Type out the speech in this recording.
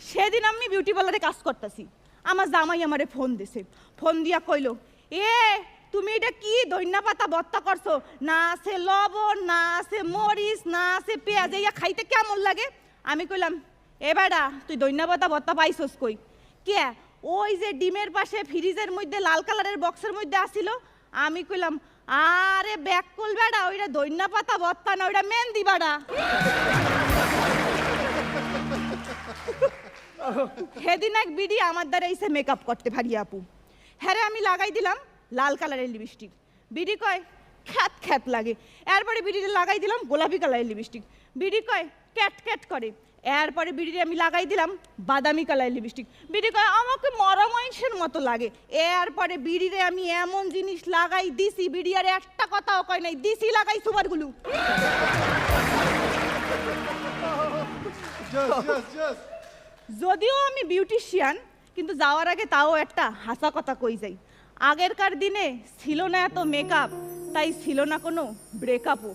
সেদিন আমি বিউটি পার্লারে কাজ করতেছি, আমার জামাই আমারে ফোন দিছে, ফোন দিয়া কইলো, এ তুমি এটা কি ধইন্যা পাতা ভর্তা করছো, না আছে লবণ, না আছে মরিচ, না আছে পেঁয়াজ, ইয়া খাইতে কেমন লাগে? আমি কইলাম, এ বেটা তুই ধইন্যা পাতা ভর্তা পাইছস কই? কে? ওই যে ডিমের পাশে ফ্রিজের মধ্যে লাল কালারের বক্সের মধ্যে আসিল। আমি কইলাম, আরে ব্যাক কল বেটা, ওইটা ধইন্যা পাতা ভর্তা না, ওইটা মেহেন্দি বাড়া। সেদিন এক বিডি আমার দ্বারা এসে মেকআপ করতে পারি আপু, হ্যাঁ আমি লাগাই দিলাম লাল কালারের লিপস্টিক, বিডি কয় খ্যাত খ্যাত লাগে। এরপরে বিডিতে লাগাই দিলাম গোলাপি কালারের লিপস্টিক, বিডি কয় ক্যাট ক্যাট করে। এরপরে বিডিতে আমি লাগাই দিলাম বাদামি কালারের লিপস্টিক, বিডি কয় আমাকে মরা মাংসের মতো লাগে। এরপরে বিডিতে আমি এমন জিনিস লাগাই দিছি, বিডি আর একটা কথাও কয় নাই, দিছি লাগাই সুপারগুলো। যদিও আমি বিউটিশিয়ান, কিন্তু যাওয়ার আগে তাও একটা হাসা কথা কই যাই, আগেরকার দিনে ছিল না এত মেকআপ, তাই ছিল না কোনো ব্রেকআপও।